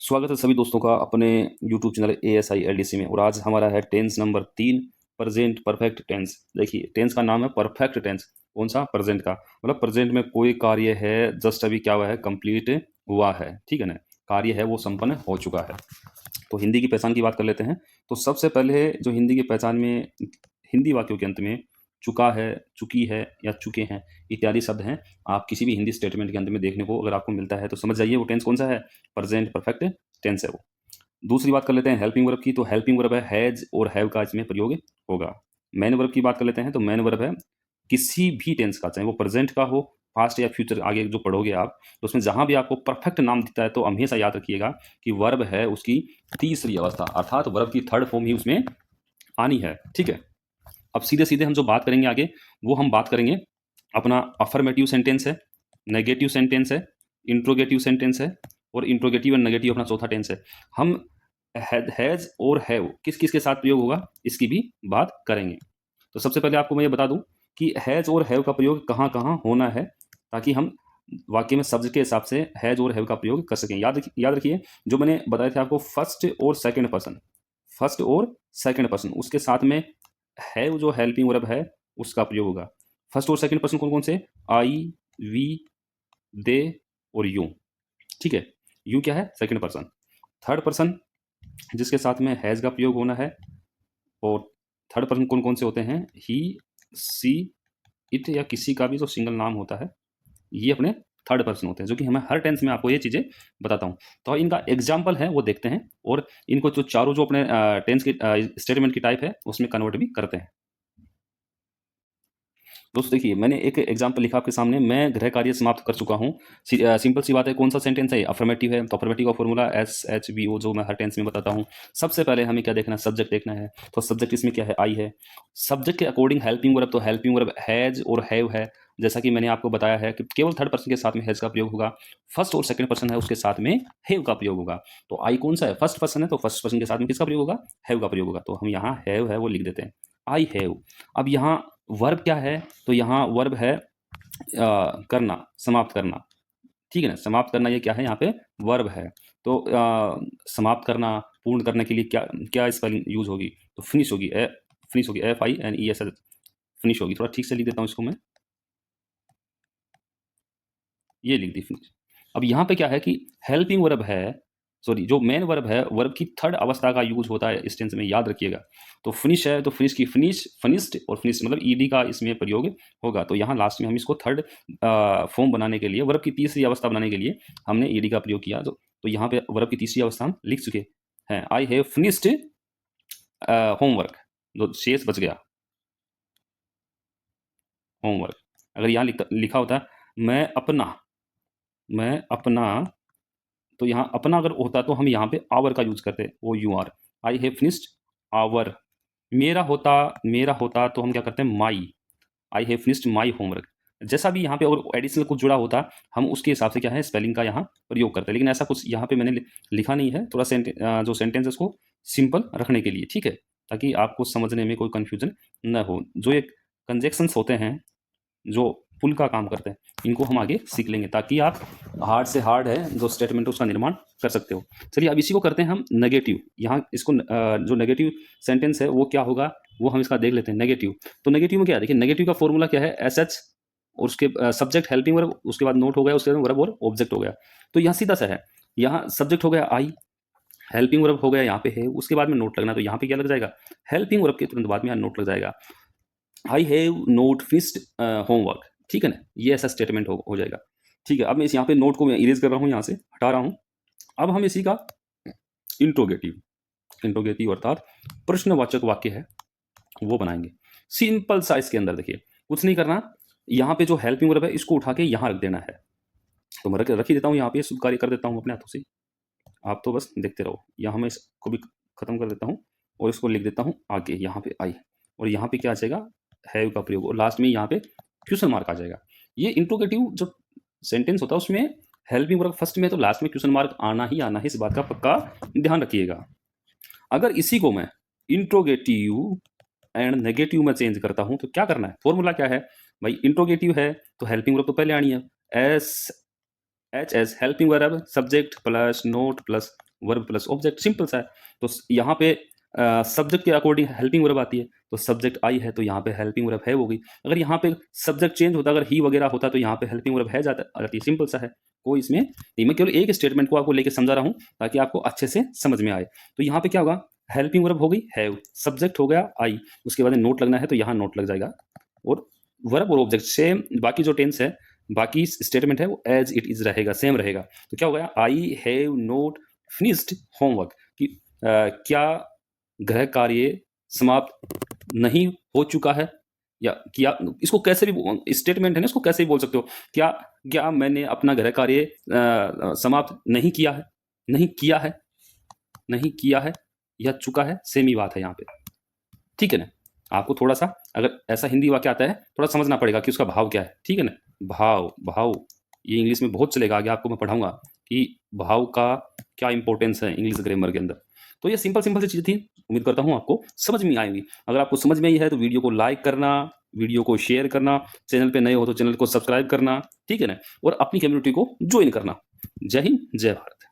स्वागत है सभी दोस्तों का अपने यूट्यूब चैनल ASI LDC में। और आज हमारा है tense number 3, present perfect tense. देखिए, टेंस का नाम है परफेक्ट टेंस। कौन सा? प्रेजेंट का। मतलब प्रेजेंट में कोई कार्य है, जस्ट अभी क्या हुआ है, कंप्लीट हुआ है। ठीक है ना, कार्य है वो संपन्न हो चुका है। तो हिंदी की पहचान की बात कर लेते हैं। तो सबसे पहले जो हिंदी की पहचान में हिंदी वाक्यों के अंत में चुका है, चुकी है या चुके हैं इत्यादि शब्द हैं, आप किसी भी हिंदी स्टेटमेंट के अंत में देखने को अगर आपको मिलता है तो समझ जाइए वो टेंस कौन सा है, प्रेजेंट परफेक्ट टेंस है वो। दूसरी बात कर लेते हैं हेल्पिंग वर्ब की। तो हेल्पिंग वर्ब है हैज और हैव का इसमें प्रयोग होगा। मैन वर्ब की बात कर लेते हैं। तो मैन वर्ब है किसी भी टेंस का, चाहे वो प्रेजेंट का हो, पास्ट या फ्यूचर, आगे जो पढ़ोगे आप, तो उसमें जहां भी आपको परफेक्ट नाम दिखता है तो हमेशा याद रखिएगा कि वर्ब है उसकी तीसरी अवस्था, अर्थात वर्ब की थर्ड फॉर्म ही उसमें आनी है। ठीक है। अब सीधे सीधे हम जो बात करेंगे आगे, वो हम बात करेंगे अपना अफर्मेटिव सेंटेंस है, नेगेटिव सेंटेंस है, इंट्रोगेटिव सेंटेंस है, और इंट्रोगेटिव एंड नेगेटिव अपना चौथा टेंस है। हम हैज और हैव किस किस के साथ प्रयोग होगा इसकी भी बात करेंगे। तो सबसे पहले आपको मैं ये बता दूं कि हैज और हैव का प्रयोग कहाँ कहाँ होना है, ताकि हम वाक्य में शब्द के हिसाब से हैज और हैव का प्रयोग कर सकें। याद रखिए जो मैंने बताया था आपको, फर्स्ट और सेकंड पर्सन, फर्स्ट और सेकंड पर्सन, उसके साथ में हैव जो हेल्पिंग वर्ब है उसका प्रयोग होगा। फर्स्ट और सेकंड पर्सन कौन कौन से? आई, वी, दे और यू। ठीक है, यू क्या है? Second person. थर्ड पर्सन जिसके साथ में हैज का प्रयोग होना है, और थर्ड पर्सन कौन कौन से होते हैं? ही, सी, इट या किसी का भी जो सिंगल नाम होता है, ये अपने थर्ड पर्सन होते हैं, जो कि हमें हर टेंस में आपको ये चीज़ें बताता हूँ। तो इनका एग्जाम्पल है वो देखते हैं, और इनको जो चारों जो अपने टेंस की स्टेटमेंट की टाइप है उसमें कन्वर्ट भी करते हैं। दोस्तों देखिए, मैंने एक एग्जाम्पल लिखा आपके सामने। मैं गृह कार्य समाप्त कर चुका हूँ। सिंपल सी बात है। कौन सा सेंटेंस है? अफर्मेटिव है। तो अफर्मेटिव का फॉर्मूला SHVO, जो मैं हर टेंस में बताता हूँ। सबसे पहले हमें क्या देखना है? सब्जेक्ट देखना है। तो सब्जेक्ट इसमें क्या है? आई है। सब्जेक्ट के अकॉर्डिंग हेल्पिंग वर्ब, तो हेल्पिंग वर्ब हैज और हैव है। जैसा कि मैंने आपको बताया है कि केवल थर्ड पर्सन के साथ में हैज का प्रयोग होगा। फर्स्ट और सेकंड पर्सन है उसके साथ में हैव का प्रयोग होगा। तो आई कौन सा है? फर्स्ट पर्सन है, तो फर्स्ट पर्सन के साथ में किसका प्रयोग होगा? हैव का प्रयोग होगा। तो हम यहाँ हैव है वो लिख देते हैं, आई हैव। अब यहाँ वर्ब क्या है? तो यहाँ वर्ब है करना, समाप्त करना। ठीक है ना, समाप्त करना ये क्या है? यहाँ पे वर्ब है। तो समाप्त करना, पूर्ण करने के लिए क्या क्या स्पेलिंग यूज होगी? तो फिनिश होगी। फिनिश होगी, FINES, फिनिश होगी। थोड़ा ठीक से लिख देता हूँ इसको मैं, ये लिख दी फिनिश। अब यहाँ पे क्या है कि हेल्पिंग वर्ब है, सॉरी, जो मेन वर्ब है, वर्ब की थर्ड अवस्था का यूज होता है इस टेंस में, याद रखिएगा। तो फिनिश है, तो फिनिश की फिनिश, फिनिश्ड, और फिनिश मतलब ED का इसमें प्रयोग होगा। तो यहाँ लास्ट में हम इसको थर्ड फॉर्म बनाने के लिए, वर्ब की तीसरी अवस्था बनाने के लिए हमने ED का प्रयोग किया। तो यहाँ पे वर्ब की तीसरी अवस्था हम लिख चुके हैं, आई हैव फिनिश्ड होमवर्क। जो शेष बच गया होमवर्क, अगर यहाँ लिखा होता मैं अपना, मैं अपना, तो यहाँ अपना अगर होता तो हम यहाँ पे आवर का यूज करते, OUR। I have finished our. मेरा होता तो हम क्या करते हैं? माई। I have finished my homework. जैसा भी यहाँ पे अगर एडिशनल कुछ जुड़ा होता, हम उसके हिसाब से क्या है, स्पेलिंग का यहाँ प्रयोग करते हैं। लेकिन ऐसा कुछ यहाँ पे मैंने लिखा नहीं है, थोड़ा जो सेंटेंस है उसको सिंपल रखने के लिए। ठीक है, ताकि आपको समझने में कोई कन्फ्यूजन न हो। जो ये कंजेक्शंस होते हैं जो पुल का काम करते हैं, इनको हम आगे सीख लेंगे, ताकि आप हार्ड से हार्ड है जो स्टेटमेंट उसका निर्माण कर सकते हो। चलिए अब इसी को करते हैं हम नेगेटिव। यहाँ इसको जो नेगेटिव सेंटेंस है वो क्या होगा, वो हम इसका देख लेते हैं। नेगेटिव, तो नेगेटिव में क्या है? देखिए, नेगेटिव का फॉर्मूला क्या है? SH, और उसके सब्जेक्ट हेल्पिंग वर्ब, उसके बाद नोट हो गया, उसके बाद वर्ब और ऑब्जेक्ट हो गया। तो यहाँ सीधा सा है, यहाँ सब्जेक्ट हो गया आई, हेल्पिंग वर्ब हो गया यहाँ पे है, उसके बाद में नोट लगना, तो यहाँ पे क्या लग जाएगा? हेल्पिंग वर्ब के तुरंत बाद में यहाँ नोट लग जाएगा, I have note finished homework. ठीक है ना, ये ऐसा स्टेटमेंट हो जाएगा। ठीक है, अब मैं इस यहाँ पे नोट को मैं इरेज कर रहा हूँ, यहाँ से हटा रहा हूँ। अब हम इसी का इंट्रोगेटिव, इंट्रोगेटिव अर्थात प्रश्नवाचक वाक्य है वो बनाएंगे। सिंपल सा इसके अंदर देखिए, कुछ नहीं करना। यहाँ पे जो हेल्पिंग वर्ब है इसको उठा के यहाँ रख देना है। तो मैं रख ही देता हूँ यहाँ पे, शुभ कार्य कर देता हूँ अपने हाथों से। आप तो बस देखते रहो। यहाँ मैं इसको भी खत्म कर देता हूँ, और इसको लिख देता हूँ आगे यहाँ पे आई, और यहाँ पे क्या आ जाएगा? हैव का प्रयोग, और लास्ट में यहाँ पे क्वेश्चन मार्क आ जाएगा। ये इंट्रोगेटिव जो सेंटेंस होता है उसमें हेल्पिंग वर्ब फर्स्ट में, तो लास्ट में क्वेश्चन मार्क आना ही आना है, इस बात का पक्का ध्यान रखिएगा। अगर इसी को मैं इंट्रोगेटिव एंड नेगेटिव में चेंज करता हूं तो क्या करना है? फॉर्मूला क्या है भाई? इंट्रोगेटिव है तो हेल्पिंग वर्ब तो पहले आनी है, HS helping verb, subject plus note plus verb plus object, simple सा है। तो यहाँ पे सब्जेक्ट के अकॉर्डिंग हेल्पिंग वर्ब आती है, तो सब्जेक्ट आई है तो यहाँ पे हेल्पिंग वर्ब है हो गई। अगर यहाँ पे सब्जेक्ट चेंज होता, अगर ही वगैरह होता तो यहाँ पे हेल्पिंग वर्ब है आ जाती है, सिंपल सा है। कोई इसमें नहीं, मैं केवल एक स्टेटमेंट को आपको लेके समझा रहा हूँ ताकि आपको अच्छे से समझ में आए। तो यहाँ पे क्या होगा, हेल्पिंग वर्ब हो गई हैव, सब्जेक्ट हो गया आई, उसके बाद नोट लगना है तो यहाँ नोट लग जाएगा, और वर्ब और ऑब्जेक्ट सेम, बाकी जो टेंस है, बाकी स्टेटमेंट है वो एज इट इज रहेगा, सेम रहेगा। तो क्या हो गया, I have note finished homework, कि क्या गृह कार्य समाप्त नहीं हो चुका है, या क्या, इसको कैसे भी स्टेटमेंट है ना, इसको कैसे भी बोल सकते हो, क्या क्या मैंने अपना गृह कार्य समाप्त नहीं किया है, नहीं किया है, नहीं किया है या चुका है, सेम ही बात है यहाँ पे, ठीक है ना। आपको थोड़ा सा अगर ऐसा हिंदी वाक्य आता है थोड़ा समझना पड़ेगा कि उसका भाव क्या है, ठीक है ना। भाव, भाव ये इंग्लिश में बहुत चलेगा, आगे आपको मैं पढ़ाऊंगा कि भाव का क्या इंपॉर्टेंस है इंग्लिश ग्रामर के अंदर। तो ये सिंपल सिंपल सी चीज़ थी, उम्मीद करता हूँ आपको समझ में आएंगी। अगर आपको समझ में आई है तो वीडियो को लाइक करना, वीडियो को शेयर करना, चैनल पे नए हो तो चैनल को सब्सक्राइब करना, ठीक है ना, और अपनी कम्युनिटी को ज्वाइन करना। जय हिंद, जय भारत।